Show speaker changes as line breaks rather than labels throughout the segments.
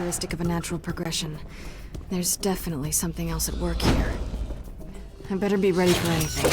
characteristic of a natural progression. There's definitely something else at work here. I better be ready for anything.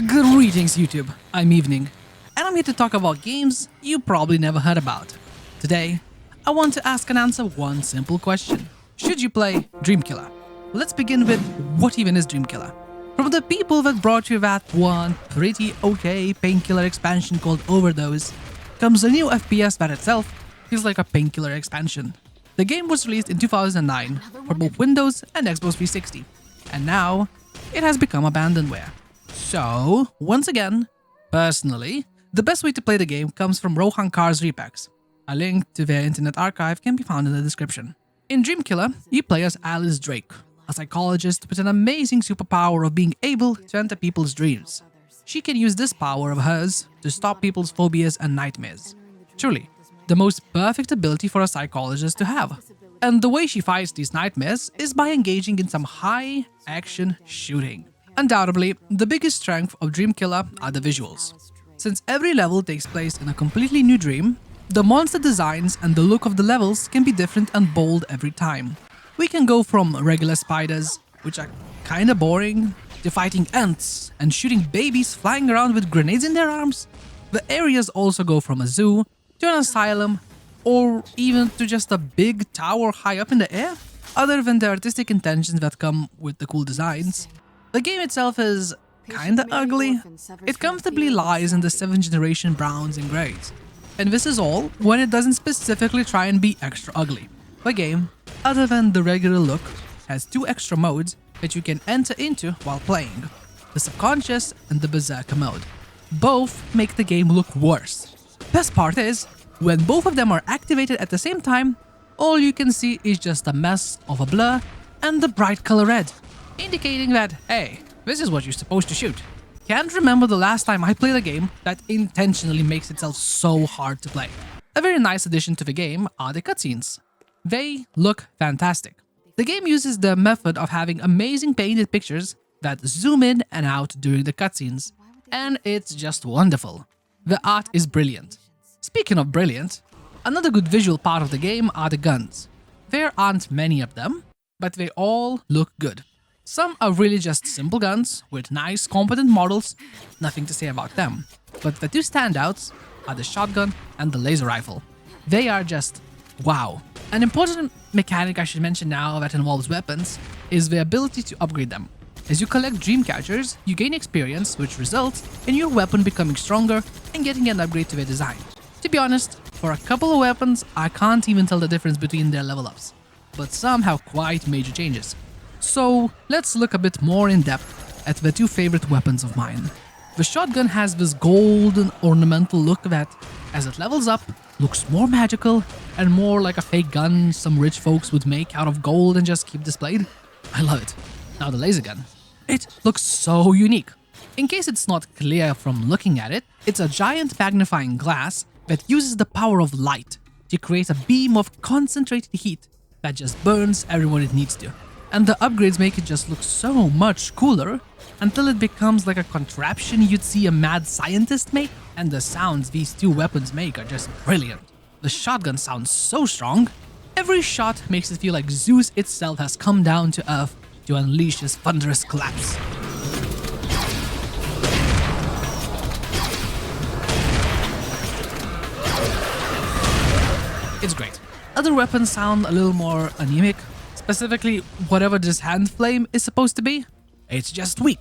Greetings YouTube, I'm Evening, and I'm here to talk about games you probably never heard about. Today, I want to ask and answer one simple question. Should you play Dreamkiller? Let's begin with what even is Dreamkiller? From the people that brought you that one pretty okay Painkiller expansion called Overdose, comes a new FPS that itself feels like a Painkiller expansion. The game was released in 2009 for both Windows and Xbox 360, and now it has become abandonware. So, once again, personally, the best way to play the game comes from Rohan Car's repacks. A link to their internet archive can be found in the description. In Dreamkiller, you play as Alice Drake, a psychologist with an amazing superpower of being able to enter people's dreams. She can use this power of hers to stop people's phobias and nightmares. Truly, the most perfect ability for a psychologist to have. And the way she fights these nightmares is by engaging in some high-action shooting. Undoubtedly, the biggest strength of Dreamkiller are the visuals. Since every level takes place in a completely new dream, the monster designs and the look of the levels can be different and bold every time. We can go from regular spiders, which are kinda boring, to fighting ants and shooting babies flying around with grenades in their arms. The areas also go from a zoo to an asylum, or even to just a big tower high up in the air, other than the artistic intentions that come with the cool designs. The game itself is kinda ugly. It comfortably lies in the 7th generation browns and greys. And this is all when it doesn't specifically try and be extra ugly. The game, other than the regular look, has 2 extra modes that you can enter into while playing. The subconscious and the berserker mode. Both make the game look worse. Best part is, when both of them are activated at the same time, all you can see is just a mess of a blur and the bright color red, indicating that, hey, this is what you're supposed to shoot. Can't remember the last time I played a game that intentionally makes itself so hard to play. A very nice addition to the game are the cutscenes. They look fantastic. The game uses the method of having amazing painted pictures that zoom in and out during the cutscenes, and it's just wonderful. The art is brilliant. Speaking of brilliant, another good visual part of the game are the guns. There aren't many of them, but they all look good. Some are really just simple guns with nice, competent models, nothing to say about them. But the 2 standouts are the shotgun and the laser rifle. They are just wow. An important mechanic I should mention now that involves weapons is the ability to upgrade them. As you collect dream catchers, you gain experience, which results in your weapon becoming stronger and getting an upgrade to their design. To be honest, for a couple of weapons, I can't even tell the difference between their level ups, but some have quite major changes. So, let's look a bit more in depth at the 2 favorite weapons of mine. The shotgun has this golden ornamental look that, as it levels up, looks more magical and more like a fake gun some rich folks would make out of gold and just keep displayed. I love it. Now the laser gun. It looks so unique. In case it's not clear from looking at it, it's a giant magnifying glass that uses the power of light to create a beam of concentrated heat that just burns everyone it needs to. And the upgrades make it just look so much cooler until it becomes like a contraption you'd see a mad scientist make, and the sounds these 2 weapons make are just brilliant. The shotgun sounds so strong, every shot makes it feel like Zeus itself has come down to Earth to unleash his thunderous collapse. It's great. Other weapons sound a little more anemic. Specifically, whatever this hand flame is supposed to be, it's just weak.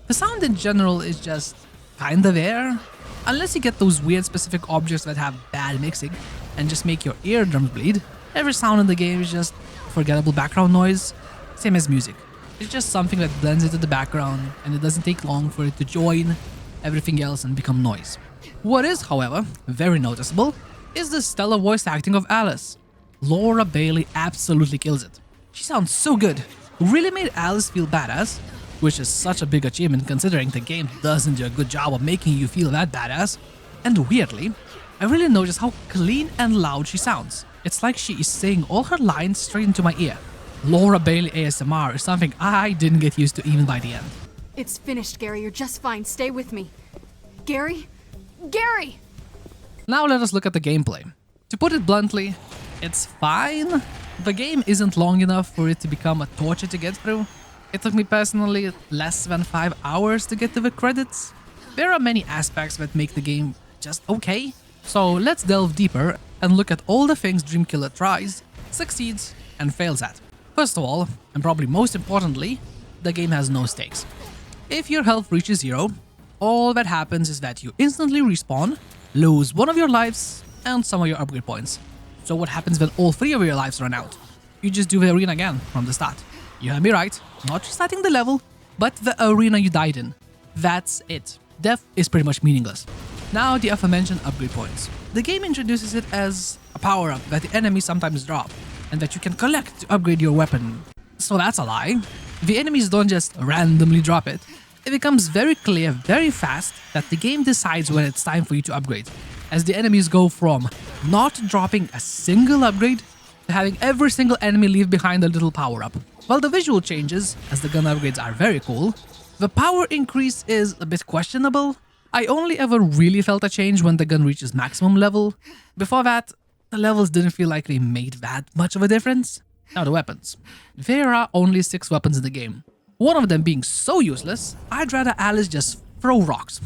The sound in general is just kinda there, unless you get those weird specific objects that have bad mixing and just make your eardrums bleed. Every sound in the game is just forgettable background noise, same as music. It's just something that blends into the background and it doesn't take long for it to join everything else and become noise. What is, however, very noticeable is the stellar voice acting of Alice. Laura Bailey absolutely kills it. She sounds so good. Really made Alice feel badass, which is such a big achievement considering the game doesn't do a good job of making you feel that badass. And weirdly, I really noticed how clean and loud she sounds. It's like she is saying all her lines straight into my ear. Laura Bailey ASMR is something I didn't get used to even by the end.
It's finished, Gary. You're just fine. Stay with me. Gary? Gary!
Now let us look at the gameplay. To put it bluntly, It's fine. The game isn't long enough for it to become a torture to get through. It took me personally less than 5 hours to get to the credits. There are many aspects that make the game just okay. So let's delve deeper and look at all the things Dreamkiller tries, succeeds, and fails at. First of all, and probably most importantly, the game has no stakes. If your health reaches 0, all that happens is that you instantly respawn, lose one of your lives, and some of your upgrade points. So what happens when all 3 of your lives run out? You just do the arena again from the start. You heard me right, not restarting the level, but the arena you died in. That's it. Death is pretty much meaningless. Now the aforementioned upgrade points. The game introduces it as a power-up that the enemies sometimes drop, and that you can collect to upgrade your weapon. So that's a lie. The enemies don't just randomly drop it. It becomes very clear very fast that the game decides when it's time for you to upgrade, as the enemies go from not dropping a single upgrade to having every single enemy leave behind a little power-up. While the visual changes, as the gun upgrades are very cool, the power increase is a bit questionable. I only ever really felt a change when the gun reaches maximum level. Before that, the levels didn't feel like they made that much of a difference. Now the weapons. There are only 6 weapons in the game. One of them being so useless, I'd rather Alice just throw rocks.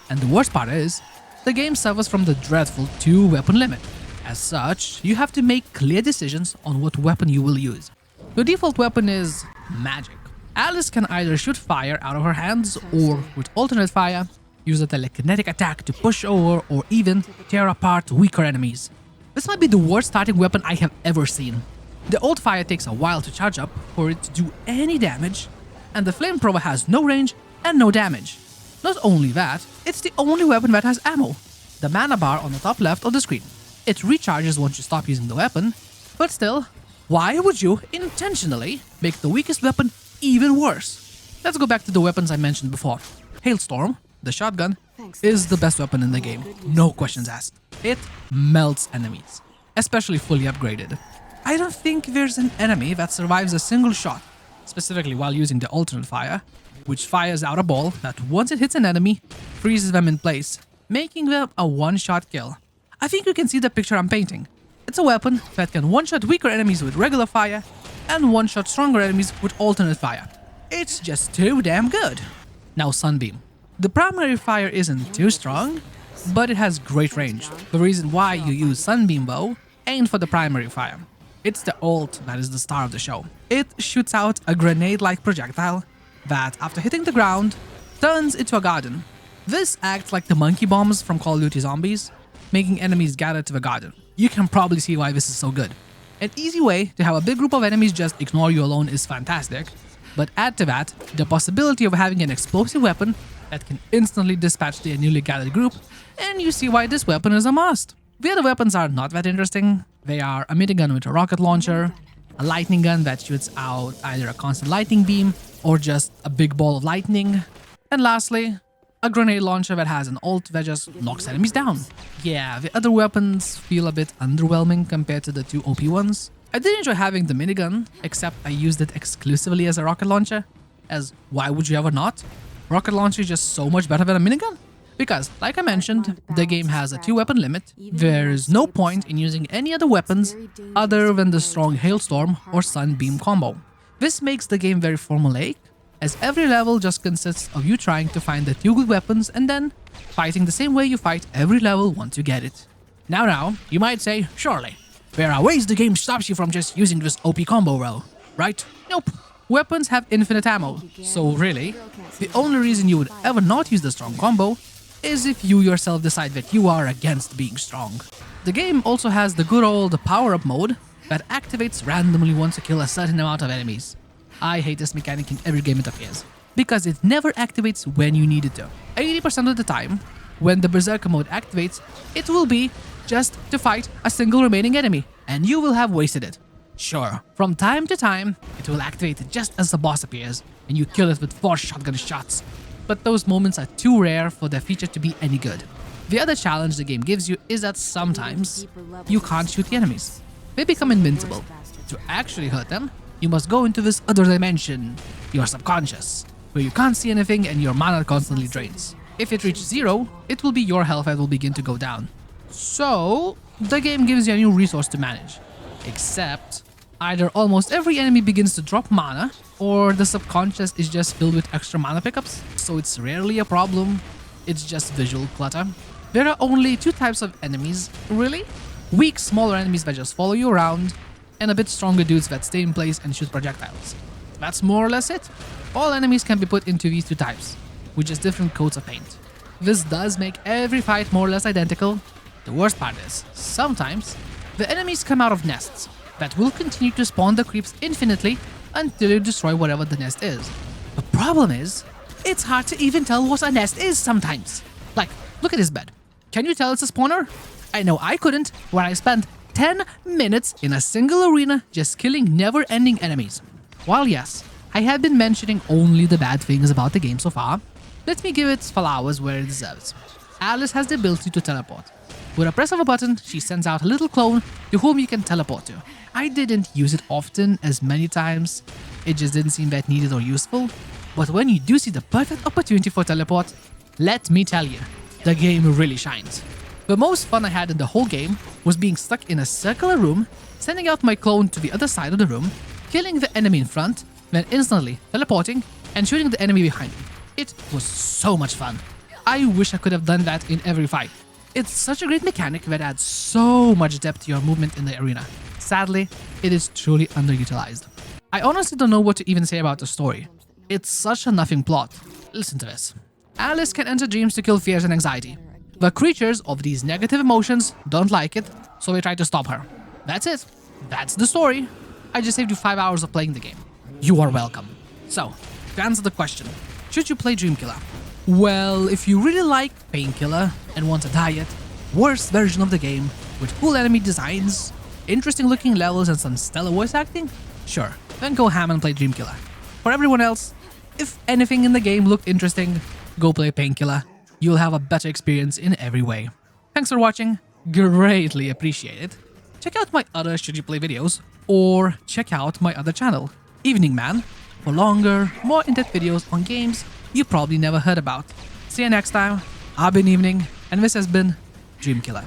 And the worst part is, the game suffers from the dreadful 2-weapon limit. As such, you have to make clear decisions on what weapon you will use. The default weapon is magic. Alice can either shoot fire out of her hands or, with alternate fire, use a telekinetic attack to push over or even tear apart weaker enemies. This might be the worst starting weapon I have ever seen. The old fire takes a while to charge up for it to do any damage, and the flamethrower has no range and no damage. Not only that, it's the only weapon that has ammo, the mana bar on the top left of the screen. It recharges once you stop using the weapon, but still, why would you intentionally make the weakest weapon even worse? Let's go back to the weapons I mentioned before. Hailstorm, the shotgun, is the best weapon in the game, no questions asked. It melts enemies, especially fully upgraded. I don't think there's an enemy that survives a single shot, specifically while using the alternate fire, which fires out a ball that once it hits an enemy, freezes them in place, making them a one-shot kill. I think you can see the picture I'm painting. It's a weapon that can one-shot weaker enemies with regular fire and one-shot stronger enemies with alternate fire. It's just too damn good. Now Sunbeam. The primary fire isn't too strong, but it has great range. The reason why you use Sunbeam though ain't for the primary fire. It's the ult that is the star of the show. It shoots out a grenade-like projectile that, after hitting the ground, turns into a garden. This acts like the monkey bombs from Call of Duty Zombies, making enemies gather to the garden. You can probably see why this is so good. An easy way to have a big group of enemies just ignore you alone is fantastic, but add to that the possibility of having an explosive weapon that can instantly dispatch the newly gathered group, and you see why this weapon is a must. The other weapons are not that interesting. They are a minigun with a rocket launcher, a lightning gun that shoots out either a constant lightning beam or just a big ball of lightning, and lastly, a grenade launcher that has an ult that just knocks enemies down. Yeah, the other weapons feel a bit underwhelming compared to the 2 OP ones. I did enjoy having the minigun, except I used it exclusively as a rocket launcher, as why would you ever not? Rocket launcher is just so much better than a minigun. Because, like I mentioned, the game has a 2-weapon limit. There is no point in using any other weapons other than the strong Hailstorm or Sunbeam combo. This makes the game very formulaic, as every level just consists of you trying to find the 2 good weapons and then fighting the same way you fight every level once you get it. Now, you might say, surely, there are ways the game stops you from just using this OP combo row, right? Nope. Weapons have infinite ammo, so really, the only reason you would ever not use the strong combo is if you yourself decide that you are against being strong. The game also has the good old power-up mode that activates randomly once you kill a certain amount of enemies. I hate this mechanic in every game it appears, because it never activates when you need it to. 80% of the time, when the Berserker mode activates, it will be just to fight a single remaining enemy, and you will have wasted it. Sure, from time to time, it will activate just as the boss appears, and you kill it with 4 shotgun shots. But those moments are too rare for the feature to be any good. The other challenge the game gives you is that sometimes you can't shoot the enemies. They become invincible. To actually hurt them, you must go into this other dimension, your subconscious, where you can't see anything and your mana constantly drains. If it reaches 0, it will be your health that will begin to go down. So, the game gives you a new resource to manage. Except, either almost every enemy begins to drop mana, or the subconscious is just filled with extra mana pickups, so it's rarely a problem, it's just visual clutter. There are only two types of enemies, really. Weak, smaller enemies that just follow you around, and a bit stronger dudes that stay in place and shoot projectiles. That's more or less it. All enemies can be put into these two types, with just different coats of paint. This does make every fight more or less identical. The worst part is, sometimes, the enemies come out of nests that will continue to spawn the creeps infinitely until you destroy whatever the nest is. The problem is, it's hard to even tell what a nest is sometimes. Like, look at this bed. Can you tell it's a spawner? I know I couldn't when I spent 10 minutes in a single arena just killing never-ending enemies. While yes, I have been mentioning only the bad things about the game so far, let me give its flowers where it deserves. Alice has the ability to teleport. With a press of a button, she sends out a little clone to whom you can teleport to. I didn't use it often, as many times it just didn't seem that needed or useful, but when you do see the perfect opportunity for teleport, let me tell you, the game really shines. The most fun I had in the whole game was being stuck in a circular room, sending out my clone to the other side of the room, killing the enemy in front, then instantly teleporting and shooting the enemy behind me. It was so much fun. I wish I could have done that in every fight. It's such a great mechanic that adds so much depth to your movement in the arena. Sadly, it is truly underutilized. I honestly don't know what to even say about the story. It's such a nothing plot. Listen to this. Alice can enter dreams to kill fears and anxiety. The creatures of these negative emotions don't like it, so they try to stop her. That's it. That's the story. I just saved you 5 hours of playing the game. You are welcome. So, to answer the question, should you play Dreamkiller? Well, if you really like Painkiller and want a diet, worse version of the game with cool enemy designs, interesting looking levels and some stellar voice acting, sure, then go ham and play Dreamkiller. For everyone else, if anything in the game looked interesting, go play Painkiller. You'll have a better experience in every way. Thanks for watching, greatly appreciate it. Check out my other Should You Play videos, or check out my other channel, Evening Man, for longer, more in-depth videos on games you probably never heard about. See you next time, I've been Evening, and this has been Dreamkiller.